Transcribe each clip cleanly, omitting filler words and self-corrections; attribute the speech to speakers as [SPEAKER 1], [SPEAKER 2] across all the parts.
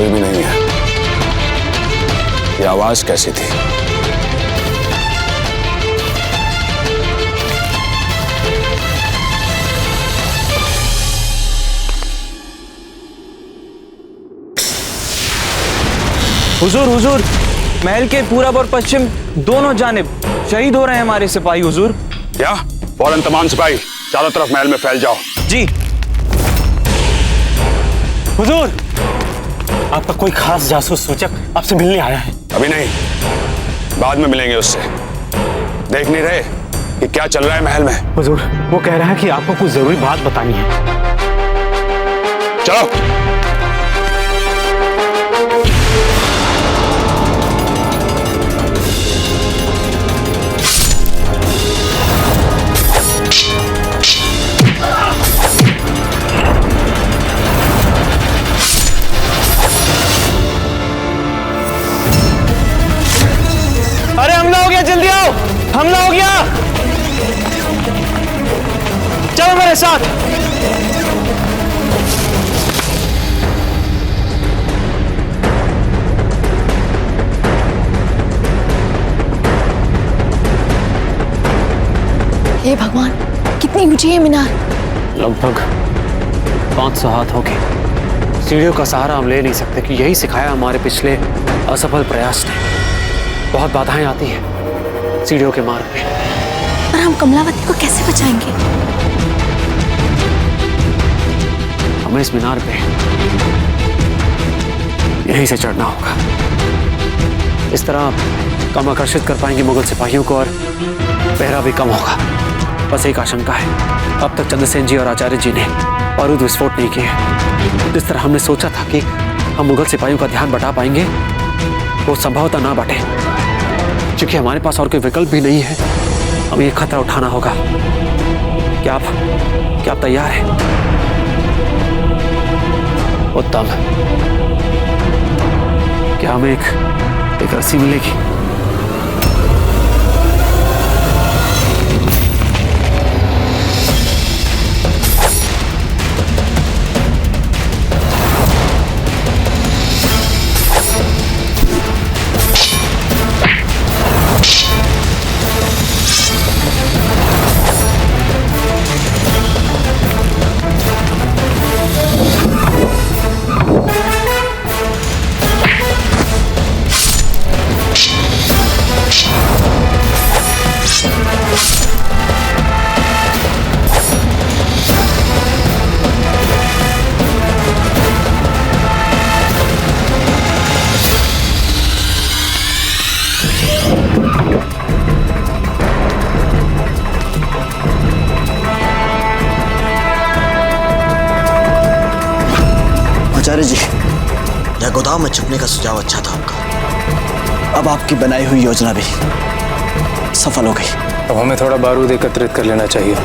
[SPEAKER 1] कोई भी नहीं है। ये आवाज कैसी थी?
[SPEAKER 2] हुजूर हुजूर, महल के पूरब और पश्चिम दोनों जानिब शहीद हो रहे हैं हमारे सिपाही हुजूर।
[SPEAKER 1] क्या? फौरन तमाम सिपाही चारों तरफ महल में फैल जाओ।
[SPEAKER 2] जी
[SPEAKER 3] हुजूर, आपका कोई खास जासूस सूचक आपसे मिलने आया है।
[SPEAKER 1] अभी नहीं, बाद में मिलेंगे उससे। देख नहीं रहे कि क्या चल रहा है महल में?
[SPEAKER 3] हुजूर, वो कह रहा है कि आपको कुछ जरूरी बात बतानी है।
[SPEAKER 1] चलो।
[SPEAKER 2] अरे हमला हो गया, जल्दी आओ, हमला हो गया। चलो मेरे साथ।
[SPEAKER 4] हे भगवान, कितनी ऊंची है मीनार?
[SPEAKER 3] लगभग 500 हाथ होगी। सीढ़ियों का सहारा हम ले नहीं सकते कि यही सिखाया हमारे पिछले असफल प्रयास ने। बहुत बाधाएं आती हैं सीढ़ियों के मार्ग में।
[SPEAKER 4] पर हम कमलावती को कैसे बचाएंगे?
[SPEAKER 3] हमें इस मीनार पे यहीं से चढ़ना होगा। इस तरह कम आकर्षित कर पाएंगे मुगल सिपाहियों को और पहरा भी कम होगा। बस एक आशंका है, अब तक चंद्रसेन जी और आचार्य जी ने बारूद विस्फोट नहीं किए। जिस तरह हमने सोचा था कि हम मुगल सिपाहियों का ध्यान बटा पाएंगे, वो संभवतः ना बटे, क्योंकि हमारे पास और कोई विकल्प भी नहीं है। हमें एक खतरा उठाना होगा। क्या आप तैयार हैं? उत्तम। क्या हमें एक रस्सी मिलेगी?
[SPEAKER 5] आचार्य जी, यह गोदाम में छुपने का सुझाव अच्छा था आपका। अब आपकी बनाई हुई योजना भी सफल हो गई।
[SPEAKER 6] अब हमें थोड़ा बारूद एकत्रित कर लेना चाहिए।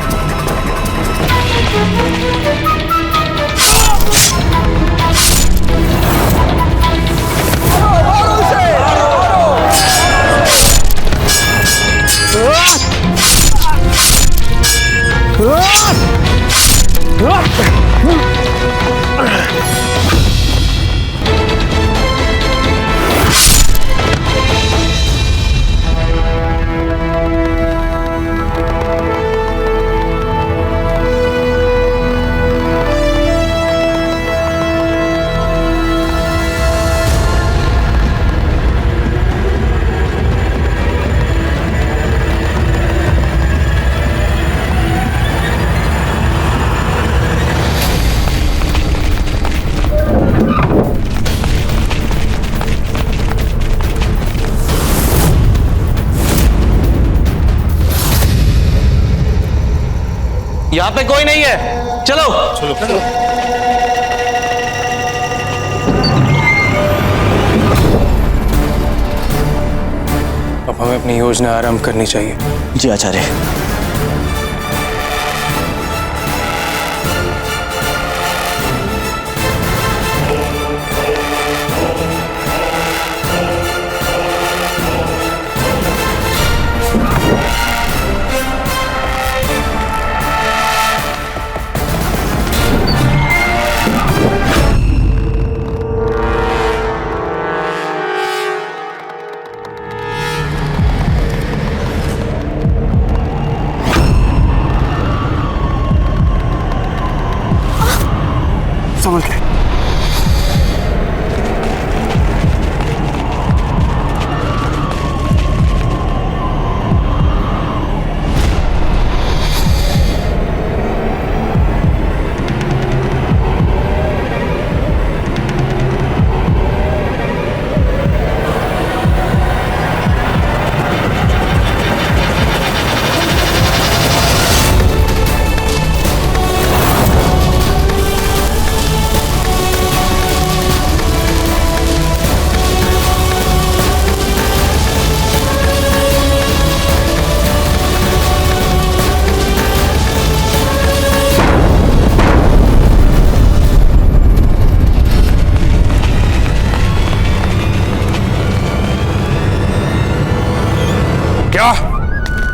[SPEAKER 2] यहाँ पे कोई नहीं है, चलो चलो चलो।
[SPEAKER 6] अब हमें अपनी योजना आरंभ करनी चाहिए।
[SPEAKER 5] जी आचार्य।
[SPEAKER 3] संभल के।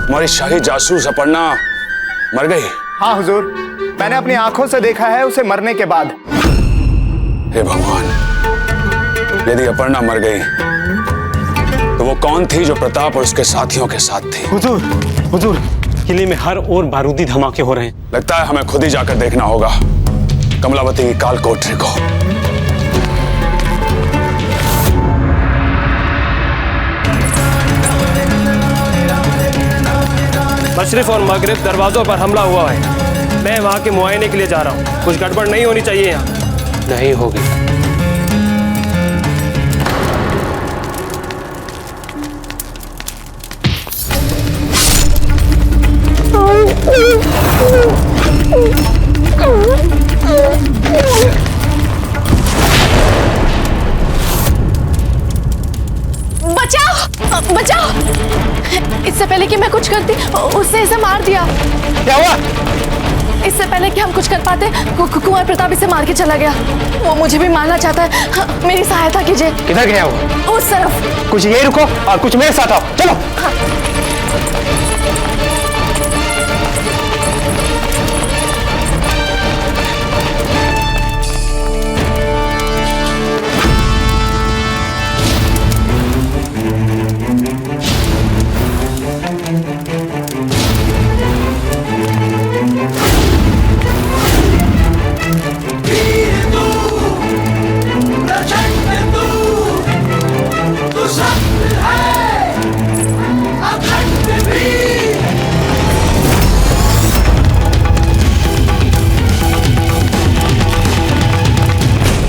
[SPEAKER 1] हमारी शाही जासूस अपर्णा मर गई?
[SPEAKER 7] हाँ हुजूर, मैंने अपनी आंखों से देखा है उसे मरने के बाद।
[SPEAKER 1] हे भगवान, यदि अपर्णा मर गई तो वो कौन थी जो प्रताप और उसके साथियों के साथ थी?
[SPEAKER 3] हुजूर, हुजूर, किले में हर ओर बारूदी धमाके हो रहे हैं।
[SPEAKER 1] लगता है हमें खुद ही जाकर देखना होगा कमलावती की काल कोठरी को।
[SPEAKER 6] मशरिफ और मगरिब दरवाजों पर हमला हुआ है। मैं वहाँ के मुआयने के लिए जा रहा हूँ। कुछ गड़बड़ नहीं होनी चाहिए यहाँ।
[SPEAKER 3] नहीं होगी।
[SPEAKER 4] बचाओ, बचाओ! इससे पहले कि मैं कुछ करती, उसने इसे मार दिया।
[SPEAKER 3] क्या हुआ?
[SPEAKER 4] इससे पहले कि हम कुछ कर पाते, कुंवर प्रताप इसे मार के चला गया। वो मुझे भी मारना चाहता है। हाँ, मेरी सहायता कीजिए।
[SPEAKER 3] किधर गया वो?
[SPEAKER 4] उस तरफ।
[SPEAKER 3] कुछ यही रुको और कुछ मेरे साथ आओ। चलो।
[SPEAKER 4] हाँ।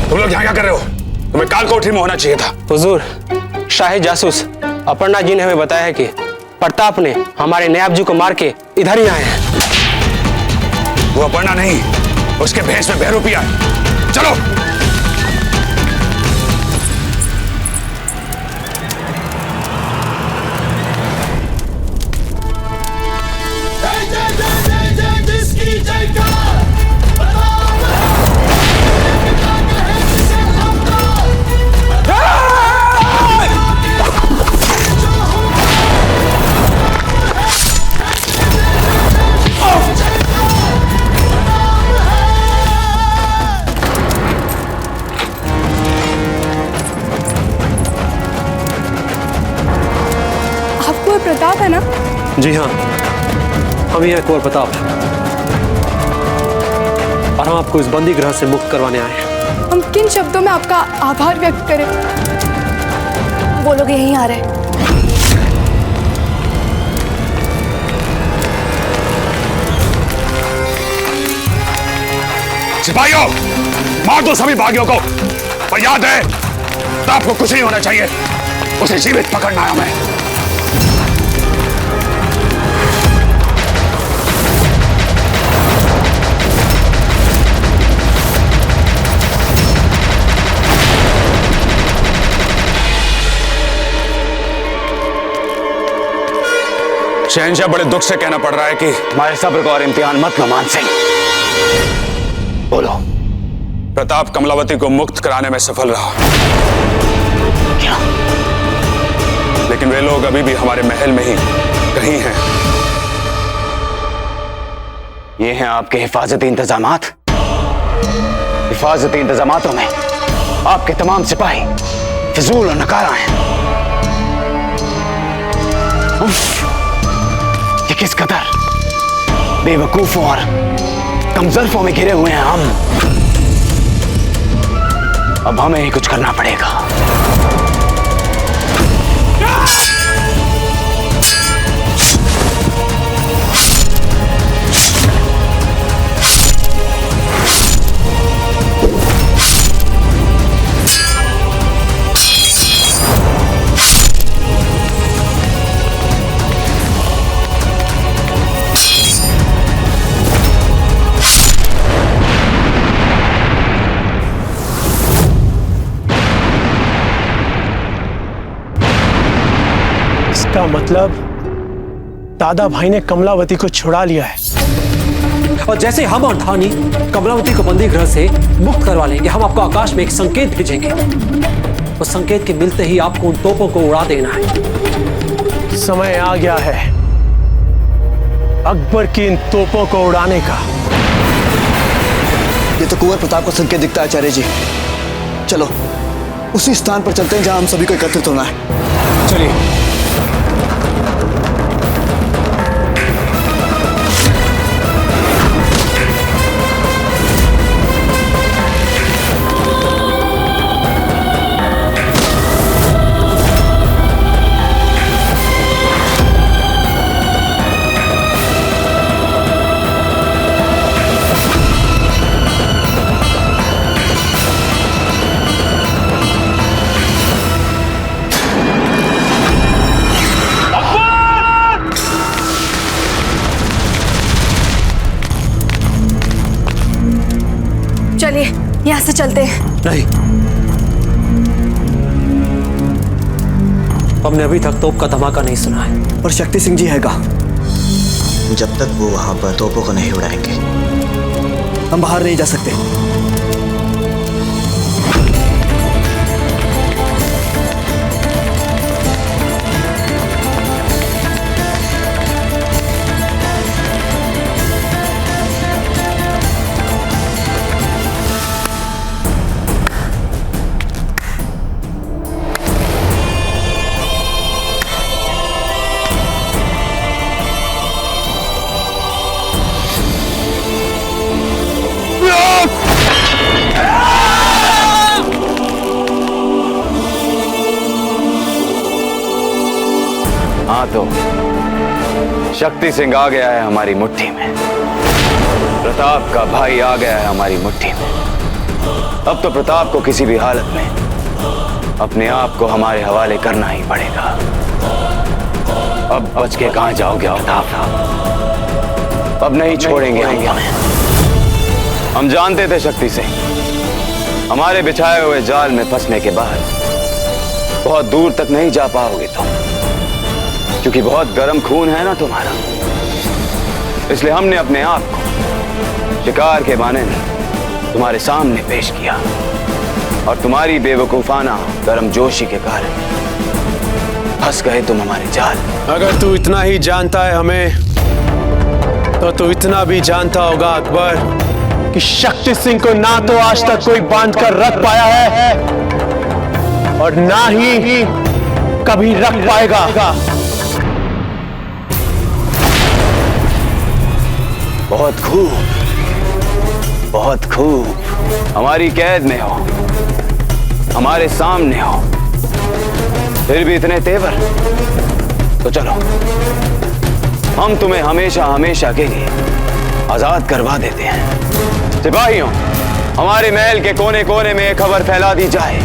[SPEAKER 1] तुम लोग यहाँ क्या कर रहे हो? तुम्हें काल कोठरी में होना चाहिए था।
[SPEAKER 6] हुजूर, शाही जासूस अपर्णा जी ने हमें बताया है कि प्रताप ने हमारे नयाब जी को मार के इधर ही आए हैं।
[SPEAKER 1] वो अपर्णा नहीं, उसके भेष में बहरूपिया है। चलो।
[SPEAKER 4] प्रताप है ना?
[SPEAKER 3] जी हाँ, हम ही हैं कुंवर प्रताप, और हम आपको इस बंदी गृह से मुक्त करवाने आए हैं।
[SPEAKER 4] हम किन शब्दों में आपका आभार व्यक्त करें? वो लोग यहीं आ रहे हैं।
[SPEAKER 1] सिपाहियों, मार दो सभी बागियों को। पर याद है, प्रताप को कुछ नहीं होना चाहिए। उसे जीवित पकड़ना है हमें। शहंशाह, बड़े दुख से कहना पड़ रहा है कि हमारे सब्र को और इम्तिहान मत लो मान सिंह। बोलो। प्रताप कमलावती को मुक्त कराने में सफल रहा। क्या? लेकिन वे लोग अभी भी हमारे महल में ही कहीं हैं। ये हैं आपके हिफाजती इंतजामात। हिफाजती इंतजामातों में आपके तमाम सिपाही फिजूल और नकारा हैं। ये किस कदर बेवकूफों और कमजोरों में घिरे हुए हैं हम। अब हमें ही कुछ करना पड़ेगा।
[SPEAKER 8] इसका मतलब दादा भाई ने कमलावती को छुड़ा लिया है।
[SPEAKER 3] और जैसे हम और धानी कमलावती को बंदी गृह से मुक्त करवा लेंगे, हम आपको आकाश में एक संकेत भेजेंगे। उस संकेत के मिलते ही आपको उन तोपों को उड़ा देना है।
[SPEAKER 8] समय आ गया है अकबर की इन तोपों को उड़ाने का।
[SPEAKER 5] ये तो कुंवर प्रताप का संकेत दिखता है आचार्य जी। चलो उसी स्थान पर चलते हैं जहां हम सभी को एकत्रित होना है।
[SPEAKER 8] चलिए।
[SPEAKER 4] चलिए यहाँ से चलते हैं।
[SPEAKER 3] नहीं, हमने अभी तक तोप का धमाका नहीं सुना है।
[SPEAKER 5] और शक्ति सिंह जी हैगा। जब तक वो वहां पर तोपों को नहीं उड़ाएंगे हम बाहर नहीं जा सकते।
[SPEAKER 1] हाँ तो शक्ति सिंह आ गया है हमारी मुट्ठी में, प्रताप का भाई आ गया है हमारी मुट्ठी में। अब तो प्रताप को किसी भी हालत में अपने आप को हमारे हवाले करना ही पड़ेगा। अब बच के कहां जाओगे प्रताप? अब नहीं छोड़ेंगे हम। हम जानते थे शक्ति सिंह, हमारे बिछाए हुए जाल में फंसने के बाद बहुत दूर तक नहीं जा पाओगे तुम, क्योंकि बहुत गर्म खून है ना तुम्हारा। इसलिए हमने अपने आप को शिकार के बाने में तुम्हारे सामने पेश किया और तुम्हारी बेवकूफाना गर्मजोशी के कारण फंस गए तुम हमारे जाल।
[SPEAKER 8] अगर तू इतना ही जानता है हमें, तो तू इतना भी जानता होगा अकबर कि शक्ति सिंह को ना तो आज तक कोई बांध कर रख पाया है और ना ही कभी रख पाएगा।
[SPEAKER 1] बहुत खूब, बहुत खूब। हमारी कैद में हो, हमारे सामने हो, फिर भी इतने तेवर। तो चलो हम तुम्हें हमेशा हमेशा के लिए आजाद करवा देते हैं। सिपाहियों, हमारे महल के कोने कोने में एक खबर फैला दी जाए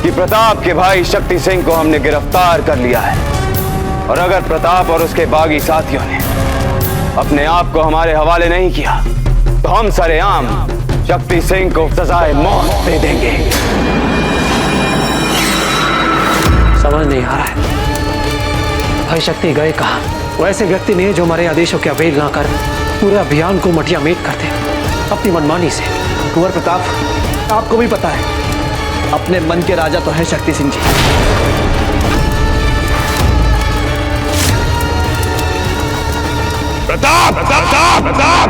[SPEAKER 1] कि प्रताप के भाई शक्ति सिंह को हमने गिरफ्तार कर लिया है, और अगर प्रताप और उसके बागी साथियों ने अपने आप को हमारे हवाले नहीं किया तो हम सरेआम शक्ति सिंह को सजाए मौत दे देंगे।
[SPEAKER 3] समझ नहीं आ रहा है भाई शक्ति गए कहाँ? वो ऐसे व्यक्ति नहीं है जो हमारे आदेशों की अवहेलना कर पूरे अभियान को मटिया मेट करते अपनी मनमानी से।
[SPEAKER 5] कुंवर प्रताप, आपको भी पता है अपने मन के राजा तो है शक्ति सिंह जी।
[SPEAKER 1] प्रताप, प्रताप, प्रताप।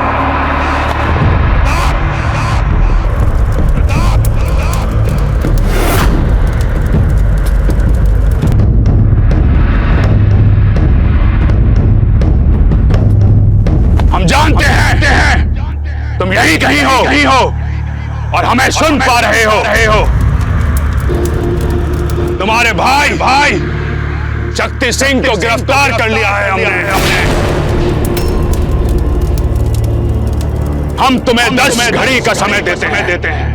[SPEAKER 1] हम जानते हैं तुम यहीं कहीं हो और हमें सुन पा रहे हो। तुम्हारे भाई शक्ति सिंह को गिरफ्तार कर लिया है हमने। हम तुम्हें 10 घड़ी का समय देते हैं।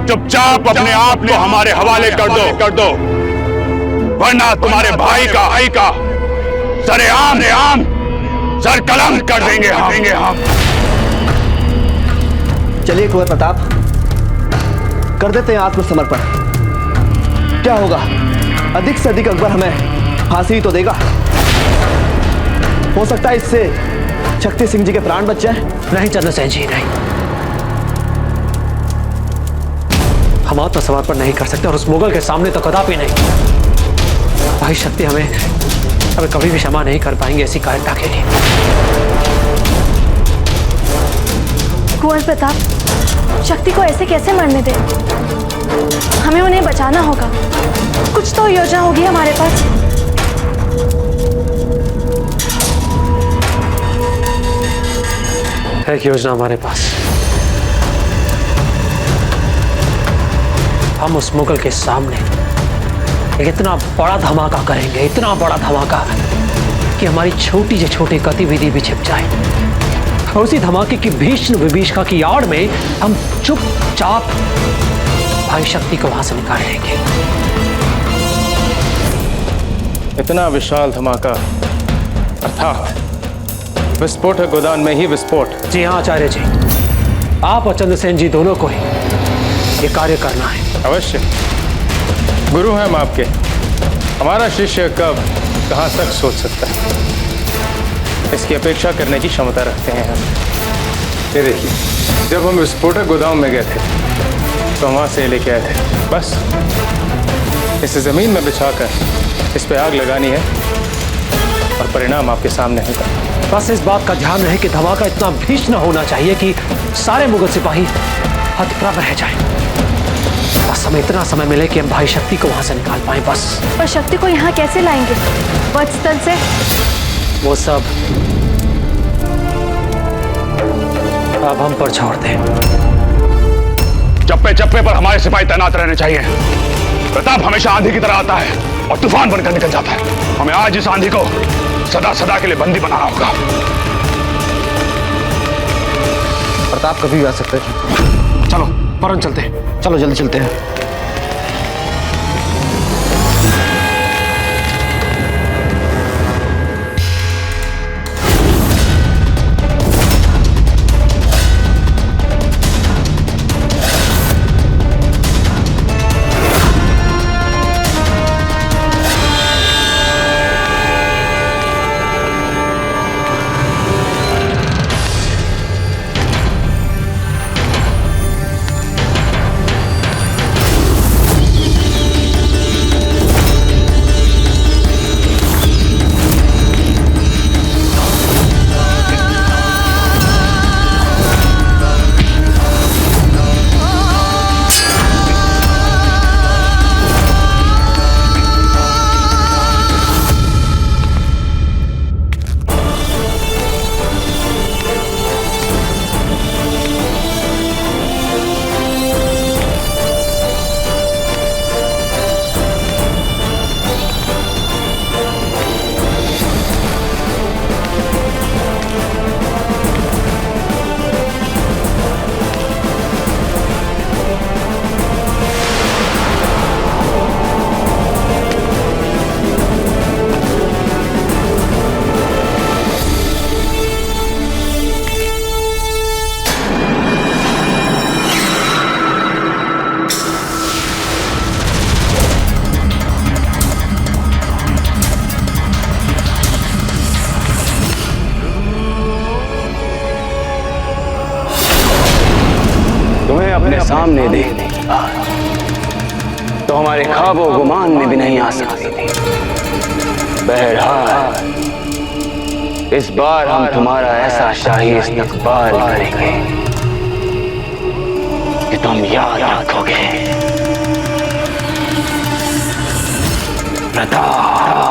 [SPEAKER 1] चुपचाप अपने आप को हमारे हवाले कर दो, वरना तुम्हारे भाई का सरेआम सर कलम कर देंगे हम।
[SPEAKER 5] चलिए कुंवर प्रताप, कर देते हैं आत्मसमर्पण। क्या होगा, अधिक से अधिक अकबर हमें फांसी तो देगा। हो सकता है इससे शक्ति सिंह जी के प्राण बच जाए।
[SPEAKER 3] नहीं चंद्रसेन जी, नहीं, हम आत्मसमर्पण नहीं कर सकते और उस मुगल के सामने तो कदापि नहीं। भाई शक्ति हमें कभी भी क्षमा नहीं कर पाएंगे ऐसी कायरता के लिए।
[SPEAKER 4] कुंवर प्रताप, शक्ति को ऐसे कैसे मरने दे? हमें उन्हें बचाना होगा। कुछ तो योजना होगी हमारे पास।
[SPEAKER 3] एक योजना हमारे पास। हम उस मुगल के सामने एक इतना बड़ा धमाका करेंगे, इतना बड़ा धमाका कि हमारी छोटी से छोटी गतिविधि भी छिप जाए। और उसी धमाके की भीषण विभीषिका की आड़ में हम चुपचाप भाई शक्ति को वहां से निकाल लेंगे।
[SPEAKER 9] इतना विशाल धमाका, अर्थात विस्फोटक गोदान में ही विस्फोट।
[SPEAKER 3] जी हाँ आचार्य जी, आप और चंद्रसेन जी दोनों को ही ये कार्य करना है।
[SPEAKER 9] अवश्य, गुरु हैं हम आपके। हमारा शिष्य कब कहां तक सोच सकता है, इसकी अपेक्षा करने की क्षमता रखते हैं हम। ये देखिए, जब हम विस्फोटक गोदाम में गए थे तो वहां से लेके आए थे। बस इसे जमीन में बिछाकर इस पे आग लगानी है और परिणाम आपके सामने होगा।
[SPEAKER 3] बस इस बात का ध्यान रहे कि धमाका इतना भीषण होना चाहिए कि सारे मुगल सिपाही हतप्रभ रह जाएं। बस हमें इतना समय मिले कि हम भाई शक्ति को वहां से निकाल पाए बस।
[SPEAKER 4] पर शक्ति को यहाँ कैसे लाएंगे? वत्सस्थल से?
[SPEAKER 3] वो सब अब हम पर छोड़ दें।
[SPEAKER 1] चप्पे चप्पे पर हमारे सिपाही तैनात रहने चाहिए। प्रताप हमेशा आंधी की तरह आता है और तूफान बनकर निकल जाता है। हमें आज इस आंधी को सदा सदा के लिए बंदी बनाना होगा।
[SPEAKER 5] प्रताप कभी भी आ सकते हैं।
[SPEAKER 3] चलो फौरन चलते हैं।
[SPEAKER 5] चलो जल्दी चलते हैं।
[SPEAKER 2] सामने देखती तो हमारे ख्वाबों गुमान में भी नहीं आ सकती थी। बहरहाल इस बार हम तुम्हारा ऐसा शाही इस्तकबाल करेंगे कि तुम याद रखोगे। प्रताप,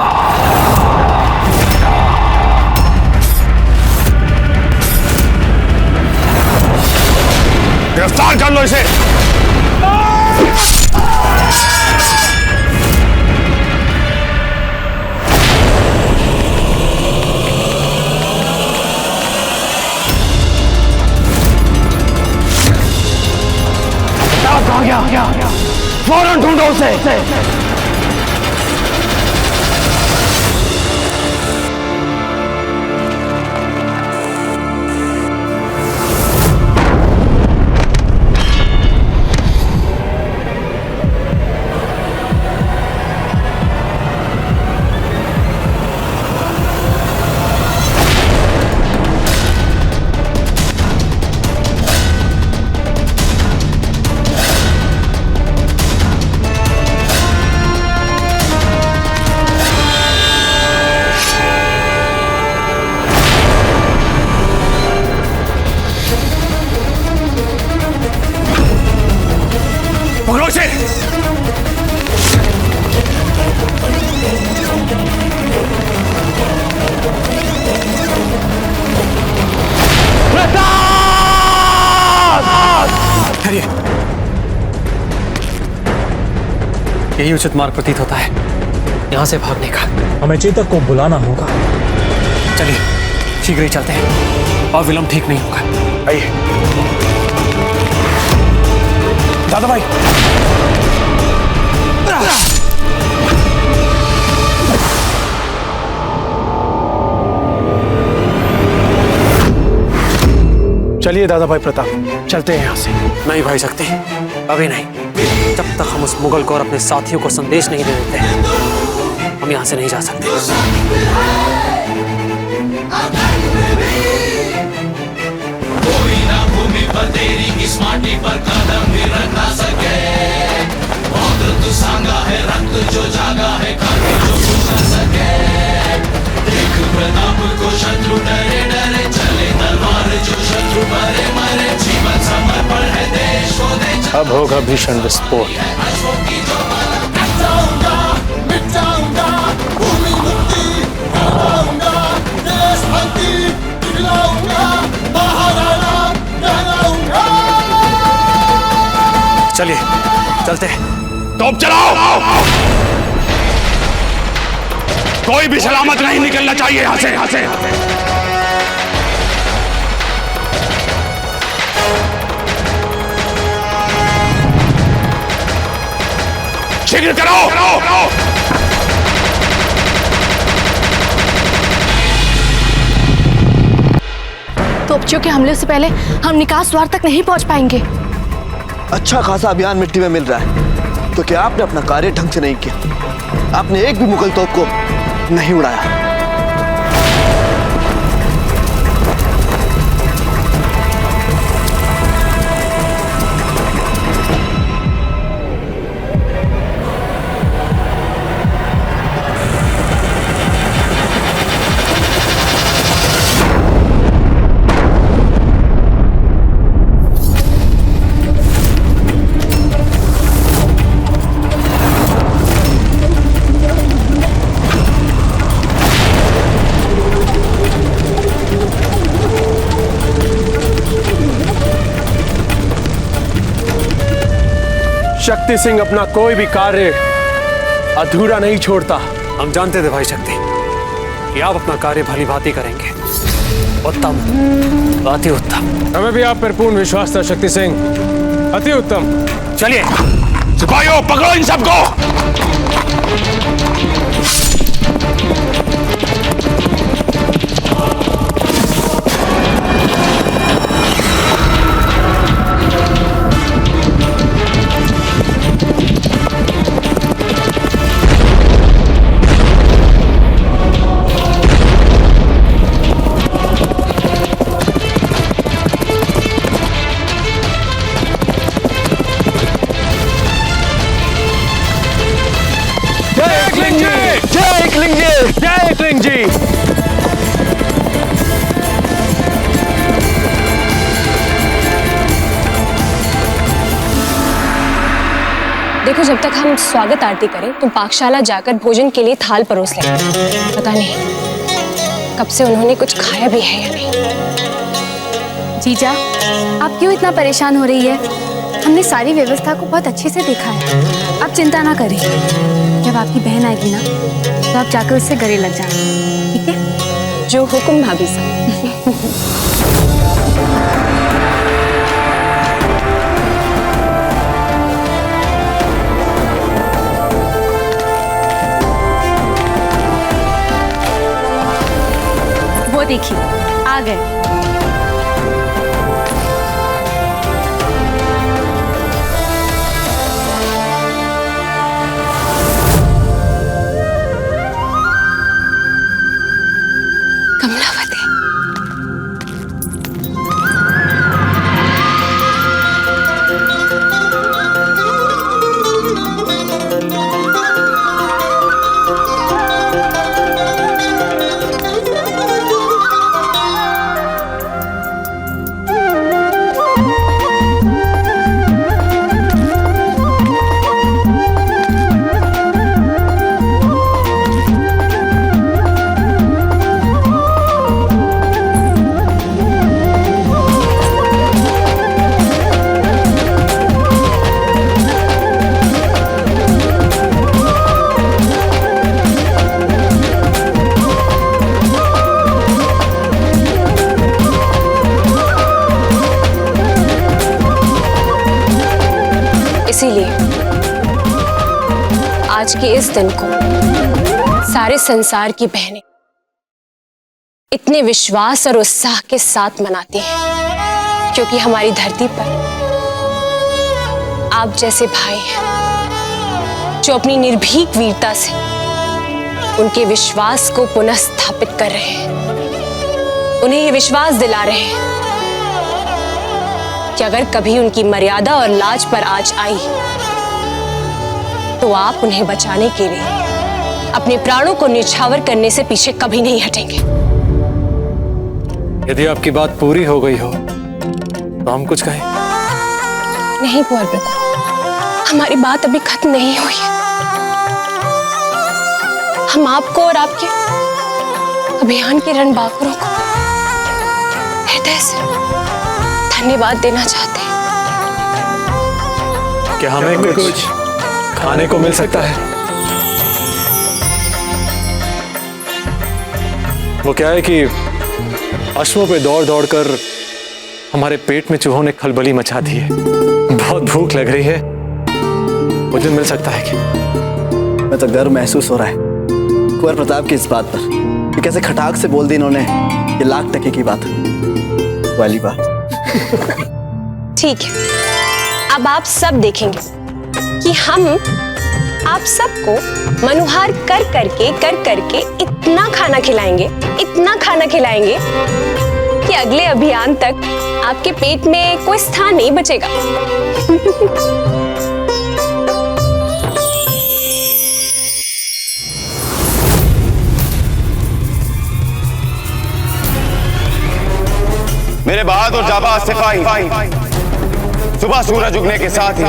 [SPEAKER 1] गिरफ्तार कर लो इसे।
[SPEAKER 3] कहाँ गया? फौरन ढूंढो उसे।
[SPEAKER 1] पकड़ो इसे।
[SPEAKER 3] ठहरिए, यही उचित मार्ग प्रतीत होता है यहां से भागने का।
[SPEAKER 10] हमें चेतक को बुलाना होगा।
[SPEAKER 3] चलिए शीघ्र ही चलते हैं और विलंब ठीक नहीं होगा।
[SPEAKER 1] आइए दादा भाई।
[SPEAKER 8] चलिए दादा भाई प्रताप, चलते हैं यहाँ से।
[SPEAKER 3] नहीं भाई शक्ति, अभी नहीं। जब तक हम उस मुगल को और अपने साथियों को संदेश नहीं दे देते हम यहाँ से नहीं जा सकते।
[SPEAKER 11] कोई ना भूमि पर तेरी इस माटी पर कदम भी रख ना सके। बहुत तू सांगा है रक्त जो जागा है खाके जो कुछ न सके। देख प्रताप को शत्रु डरे डरे चले तलवार जो शत्रु मरे मरे। जीवन समर्पण है देश को दे।
[SPEAKER 9] अब होगा भीषण विस्फोट।
[SPEAKER 11] मिट जाऊंगा भूमि मुक्ति कराऊंगा। देश भक्ति दिलाऊंगा। महाराणा कहलाऊंगा।
[SPEAKER 3] चलिए चलते हैं।
[SPEAKER 1] तोप चलाओ। कोई भी सलामत नहीं निकलना चाहिए यहाँ से। शीघ्र करो।
[SPEAKER 4] तोपचियों के हमले से पहले हम निकास द्वार तक नहीं पहुंच पाएंगे।
[SPEAKER 5] अच्छा खासा अभियान मिट्टी में मिल रहा है, तो क्या आपने अपना कार्य ढंग से नहीं किया? आपने एक भी मुगल तोप को नहीं उड़ाया।
[SPEAKER 8] शक्ति सिंह अपना कोई भी कार्य अधूरा नहीं छोड़ता।
[SPEAKER 3] हम जानते थे भाई शक्ति कि आप अपना कार्य भली भांति करेंगे। उत्तम, अति उत्तम।
[SPEAKER 9] हमें भी आप पर पूर्ण विश्वास था शक्ति सिंह। अति उत्तम।
[SPEAKER 3] चलिए
[SPEAKER 1] सिपाहियों पकड़ो इन सबको।
[SPEAKER 8] जय एकलिंग जी।
[SPEAKER 12] देखो, जब तक हम स्वागत आरती करें तुम पाकशाला जाकर भोजन के लिए थाल परोस लेना। पता नहीं कब से उन्होंने कुछ खाया भी है या नहीं।
[SPEAKER 4] जीजा, आप क्यों इतना परेशान हो रही है? हमने सारी व्यवस्था को बहुत अच्छे से देखा है। आप चिंता ना करें। जब आपकी बहन आएगी ना तो आप जाकर उससे गले लग जाना, ठीक है?
[SPEAKER 12] जो हुक्म भाभी साहब।
[SPEAKER 4] वो देखिए आ गए।
[SPEAKER 12] कमलावती, इसीलिए आज के इस दिन को सारे संसार की बहनें इतने विश्वास और उत्साह के साथ मनाती हैं, क्योंकि हमारी धरती पर आप जैसे भाई हैं जो अपनी निर्भीक वीरता से उनके विश्वास को पुनः स्थापित कर रहे हैं। उन्हें ये विश्वास दिला रहे हैं कि अगर कभी उनकी मर्यादा और लाज पर आंच आई तो आप उन्हें बचाने के लिए अपने प्राणों को न्यौछावर करने से पीछे कभी नहीं हटेंगे।
[SPEAKER 3] यदि आपकी बात पूरी हो गई हो तो हम कुछ कहें?
[SPEAKER 12] नहीं कुंवर प्रताप, हमारी बात अभी खत्म नहीं हुई है। हम आपको और आपके अभियान के रणबांकुरों को हृदय से धन्यवाद देना चाहते हैं।
[SPEAKER 3] क्या हमें कुछ खाने को मिल सकता है? वो क्या है कि अश्वों पे दौड़ दौड़ कर हमारे पेट में चूहों ने खलबली मचा दी है। बहुत भूख लग रही है, मुझे मिल सकता है कि?
[SPEAKER 5] मैं तो गर्व महसूस हो रहा है कुंवर प्रताप की इस बात पर कि कैसे खटाक से बोल दी इन्होंने ये लाख टके की बात वाली बात।
[SPEAKER 12] ठीक है, अब आप सब देखेंगे कि हम आप सबको मनुहार कर करके इतना खाना खिलाएंगे कि अगले अभियान तक आपके पेट में कोई स्थान नहीं बचेगा।
[SPEAKER 1] मेरे बहादुर जाबाज सिपाही सुबह सूरज उगने के साथ ही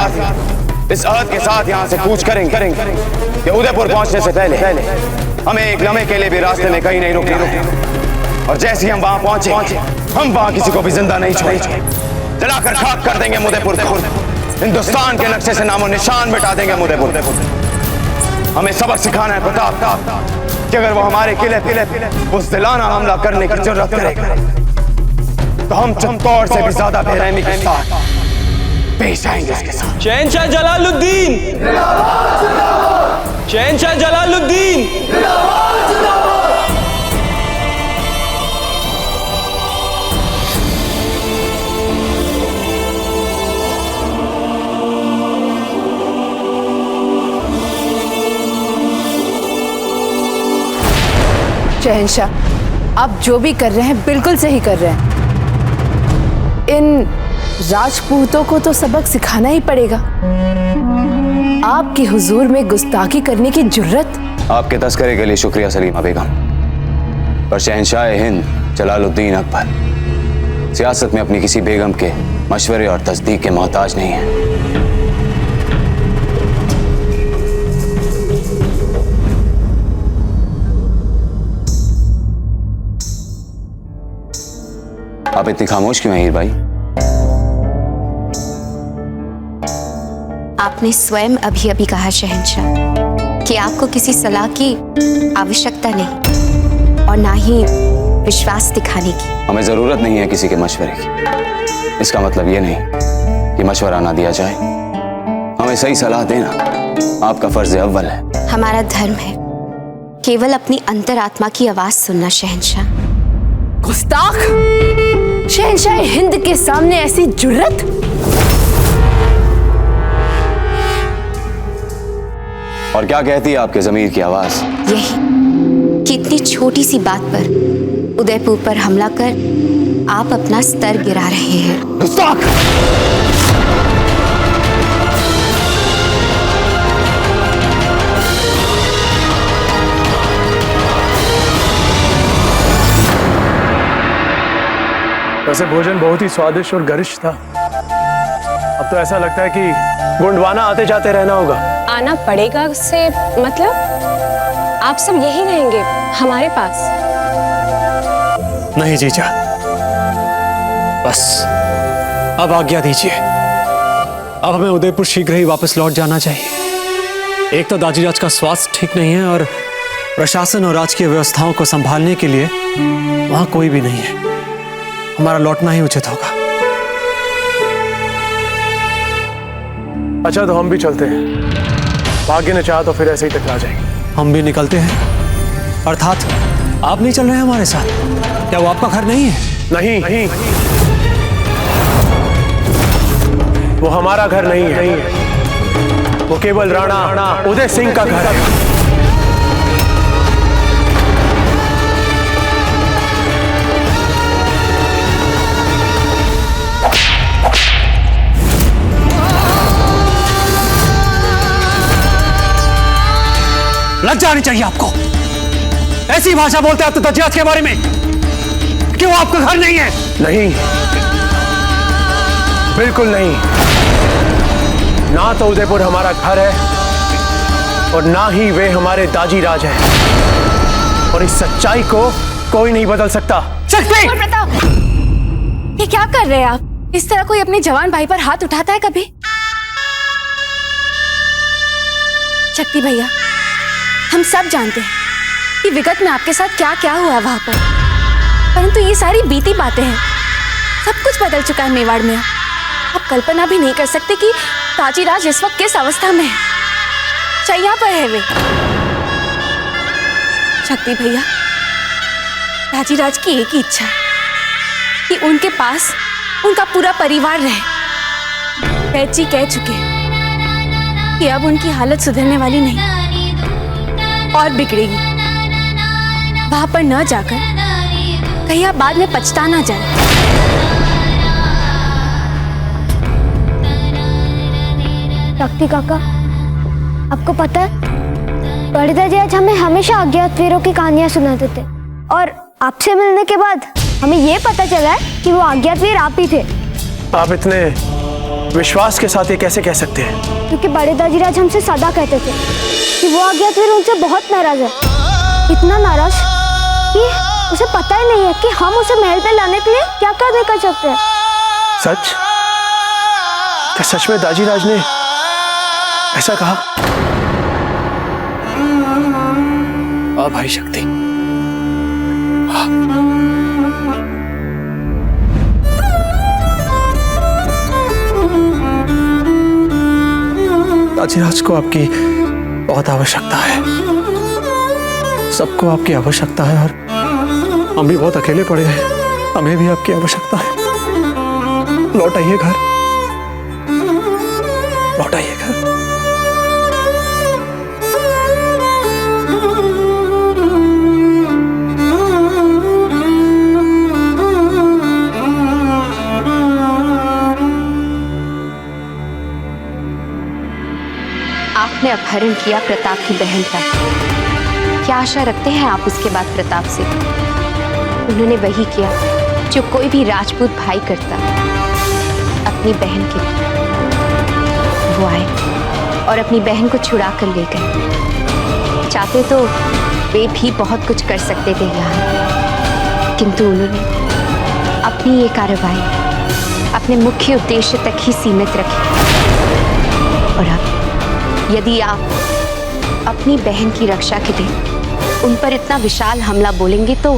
[SPEAKER 1] इस अहद के साथ यहाँ से कूच करेंगे कि उदयपुर पहुंचने से पहले हमें एक लम्हे के लिए भी रास्ते में कहीं नहीं रुकना है। और जैसे ही हम वहां पहुंचे हम वहां किसी को भी जिंदा नहीं छोड़ेंगे। जलाकर खाक कर देंगे उदयपुर को। हिंदुस्तान के नक्शे से नामो निशान मिटा देंगे उदयपुर। हमें सबक सिखाना है प्रताप कि अगर वो हमारे किले बुज़दिलाना हमला करने की जरूरत करेगा तो हम चमकौर से भी ज्यादा बेरहमी के साथ पेश आएंगे इसके साथ।
[SPEAKER 2] शहंशाह जलालुद्दीन, शहंशाह जलालुद्दीन।
[SPEAKER 13] शहंशाह, आप जो भी कर रहे हैं बिल्कुल सही कर रहे हैं। इन राजपूतों को तो सबक सिखाना ही पड़ेगा। आपकी हुजूर में गुस्ताखी करने की जुर्रत।
[SPEAKER 1] आपके तस्करे के लिए शुक्रिया सलीमा बेगम, पर शहंशाह हिंद जलालुद्दीन अकबर सियासत में अपनी किसी बेगम के मशवरे और तस्दीक के मोहताज नहीं है। आप इतनी खामोश क्यों हैं हीर भाई?
[SPEAKER 14] आपने स्वयं अभी अभी कहा शहंशाह कि आपको किसी सलाह की आवश्यकता नहीं और ना ही विश्वास दिखाने की।
[SPEAKER 1] हमें जरूरत नहीं है किसी के मशवरे की। इसका मतलब ये नहीं कि मशवरा ना दिया जाए। हमें सही सलाह देना आपका फर्ज अव्वल है।
[SPEAKER 14] हमारा धर्म है केवल अपनी अंतरात्मा की आवाज सुनना शहंशाह।
[SPEAKER 13] गुस्ताख! शहंशाह हिंद के सामने ऐसी जुर्रत!
[SPEAKER 1] और क्या कहती है आपके ज़मीर की आवाज?
[SPEAKER 14] यही कि इतनी छोटी सी बात पर उदयपुर पर हमला कर आप अपना स्तर गिरा रहे हैं।
[SPEAKER 1] गुस्ताख!
[SPEAKER 8] वैसे भोजन बहुत ही स्वादिष्ट और गरिष्ठ था। अब तो ऐसा लगता है कि गोंडवाना आते जाते रहना होगा।
[SPEAKER 12] आना पड़ेगा से मतलब आप सब यही रहेंगे हमारे पास?
[SPEAKER 3] नहीं जीजा, बस अब आज्ञा दीजिए। अब हमें उदयपुर शीघ्र ही वापस लौट जाना चाहिए। एक तो दाजीराज का स्वास्थ्य ठीक नहीं है और प्रशासन और राजकीय व्यवस्थाओं को संभालने के लिए वहां कोई भी नहीं है। हमारा लौटना ही उचित होगा।
[SPEAKER 8] अच्छा तो हम भी चलते हैं। भाग्य ने चाहा तो फिर ऐसे ही टकरा जाएंगे।
[SPEAKER 3] हम भी निकलते हैं। अर्थात आप नहीं चल रहे हैं हमारे साथ? क्या वो आपका घर नहीं है?
[SPEAKER 8] नहीं, वो हमारा घर नहीं है। वो केवल राणा उदय सिंह का घर है।
[SPEAKER 3] लज्जा आनी चाहिए आपको। ऐसी भाषा बोलते आप तो दाजीराज के बारे में कि वो आपका घर नहीं है।
[SPEAKER 8] नहीं, बिल्कुल नहीं। ना तो उदयपुर हमारा घर है और ना ही वे हमारे दाजीराज हैं। और इस सच्चाई को कोई नहीं बदल सकता।
[SPEAKER 4] शक्ति! प्रताप! ये क्या कर रहे हैं आप? इस तरह कोई अपने जवान भाई पर हाथ उठाता है कभी? शक्ति भैया, हम सब जानते हैं कि विगत में आपके साथ क्या क्या हुआ वहां पर, परंतु ये सारी बीती बातें हैं। सब कुछ बदल चुका है मेवाड़ में। आप कल्पना भी नहीं कर सकते कि दाजीराज इस वक्त किस अवस्था में है। शैया पर है वे। शक्ति भैया, दाजीराज की एक ही इच्छा है कि उनके पास उनका पूरा परिवार रहे। पैची कह चुके हैं कि अब उनकी हालत सुधरने वाली नहीं और बिगड़ेगी। वहां पर न जाकर कहीं आप बाद में पछता ना जाए।
[SPEAKER 15] शक्ति काका, आपको पता है बड़े दाजीराज हमें हमेशा अज्ञात वीरों की कहानियां सुनाते थे और आपसे मिलने के बाद हमें ये पता चला है कि वो अज्ञात वीर आप ही थे।
[SPEAKER 8] आप इतने विश्वास के साथ ये कैसे कह सकते हैं?
[SPEAKER 15] क्योंकि बड़े दाजीराज हमसे सदा कहते थे कि वो अज्ञात वीर उनसे बहुत नाराज है। इतना नाराज कि उसे पता ही नहीं है कि हम उसे महल पे लाने के लिए क्या क्या नहीं कर सकते हैं।
[SPEAKER 8] सच? क्या सच में दाजीराज ने ऐसा कहा?
[SPEAKER 3] आ भाई शक्ति, दाजीराज को आपकी बहुत आवश्यकता है। सबको आपकी आवश्यकता है और हम भी बहुत अकेले पड़े हैं। हमें भी आपकी आवश्यकता है। लौट आइए घर, लौट आइए घर।
[SPEAKER 14] आपने अपहरण किया प्रताप की बहन का। क्या आशा रखते हैं आप उसके बाद प्रताप से? उन्होंने वही किया जो कोई भी राजपूत भाई करता अपनी बहन के लिए। वो आए और अपनी बहन को छुड़ा कर ले गए। चाहते तो वे भी बहुत कुछ कर सकते थे यहाँ, किंतु उन्होंने अपनी ये कार्रवाई अपने मुख्य उद्देश्य तक ही सीमित रखी। और अब यदि आप अपनी बहन की रक्षा के लिए उन पर इतना विशाल हमला बोलेंगे तो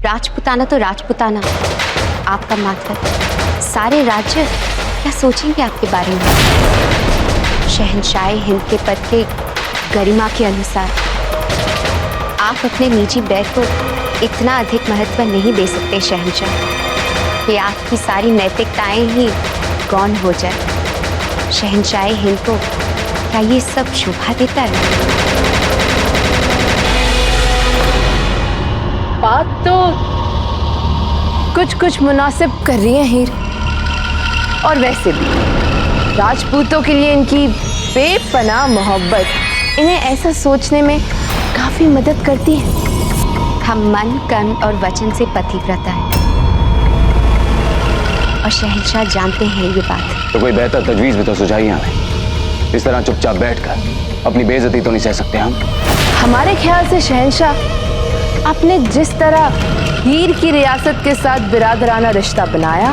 [SPEAKER 14] राजपुताना, आपका मतलब सारे राज्य क्या सोचेंगे आपके बारे में? शहंशाह हिंद के पद के गरिमा के अनुसार आप अपने निजी बैर को इतना अधिक महत्व नहीं दे सकते शहंशाह कि आपकी सारी नैतिकताएं ही गौण हो जाए। शहंशाह हिंद को क्या ये सब शोभा देता है?
[SPEAKER 13] बात तो कुछ मुनासिब कर रही है हीर, और वैसे भी राजपूतों के लिए इनकी बेपनाह मोहब्बत इन्हें ऐसा सोचने में काफी मदद करती है।
[SPEAKER 14] हम मन, कर्म और वचन से पतिव्रता है और शहंशाह जानते हैं ये बात।
[SPEAKER 16] तो कोई बेहतर तजवीज भी तो सुझाइए हमें। इस तरह चुपचाप बैठकर अपनी बेइज्जती तो नहीं सह सकते हम।
[SPEAKER 13] हमारे ख्याल से शहंशाह आपने जिस तरह हीर की रियासत के साथ बिरादराना रिश्ता बनाया,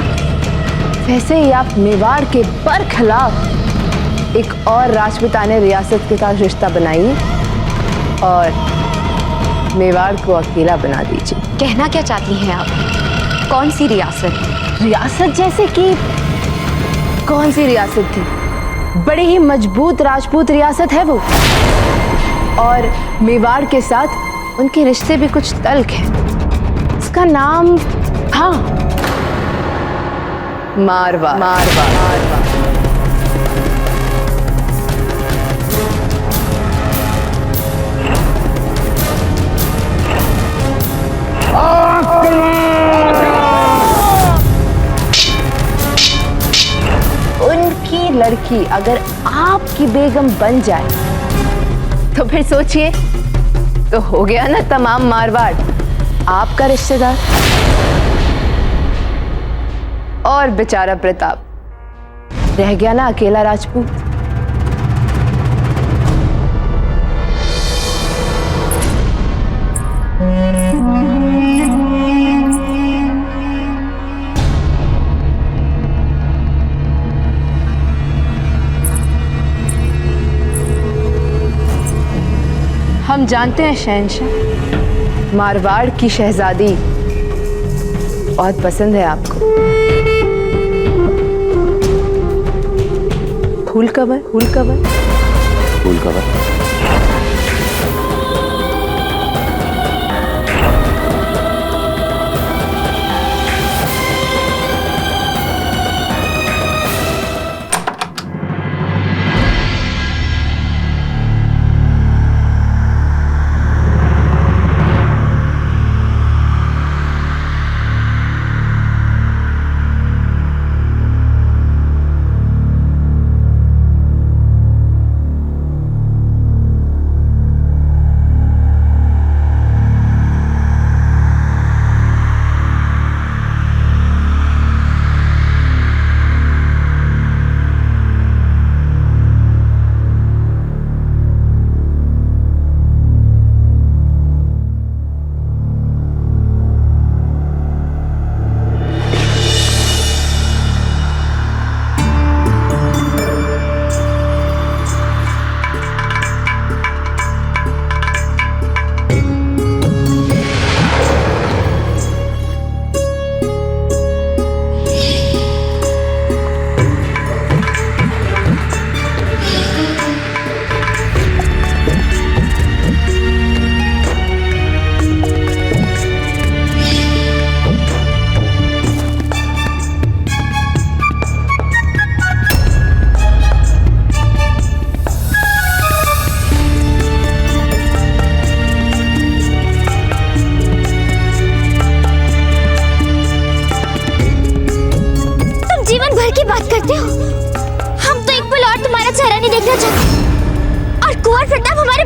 [SPEAKER 13] वैसे ही आप मेवाड़ के बरखिलाफ एक और राजपूताना रियासत के साथ रिश्ता बनाइए और मेवाड़ को अकेला बना दीजिए।
[SPEAKER 14] कहना क्या चाहती हैं आप? कौन सी रियासत?
[SPEAKER 13] रियासत जैसे कि कौन सी रियासत थी? बड़ी ही मजबूत राजपूत रियासत है वो, और मेवाड़ के साथ उनके रिश्ते भी कुछ तल्ख हैं। उसका नाम, हाँ, मारवा। उनकी लड़की अगर आपकी बेगम बन जाए तो फिर सोचिए, तो हो गया ना तमाम मारवाड़ आपका रिश्तेदार। और बेचारा प्रताप रह गया ना अकेला राजपूत। हम जानते हैं शहंशाह, मारवाड़ की शहजादी बहुत पसंद है आपको। Full cover.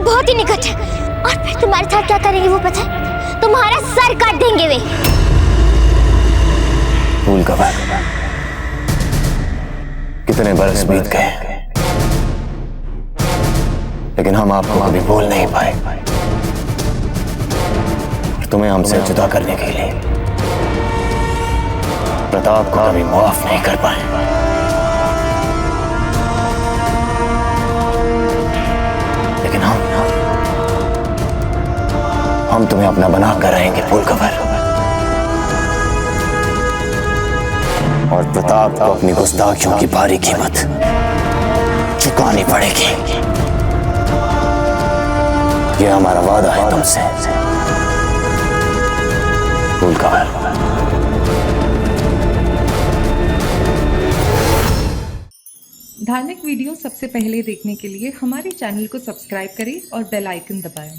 [SPEAKER 15] बहुत ही निकट है। और फिर तुम्हारे साथ क्या करेंगे वो पता है? तुम्हारा सर काट देंगे वे।
[SPEAKER 16] भूल का बात, कितने बरस बीत गए लेकिन हम आपको कभी भूल नहीं पाए। तुम्हें हमसे जुदा करने के लिए प्रताप को कभी माफ नहीं कर पाए।
[SPEAKER 5] हम तुम्हें अपना बना कर रहेंगे फूलकवर। और प्रताप को अपनी गुस्ताखियों की भारी कीमत चुकानी पड़ेगी। यह हमारा वादा है तुमसे फूलकवर।
[SPEAKER 17] धार्मिक वीडियो सबसे पहले देखने के लिए हमारे चैनल को सब्सक्राइब करें और बेल आइकन दबाएं।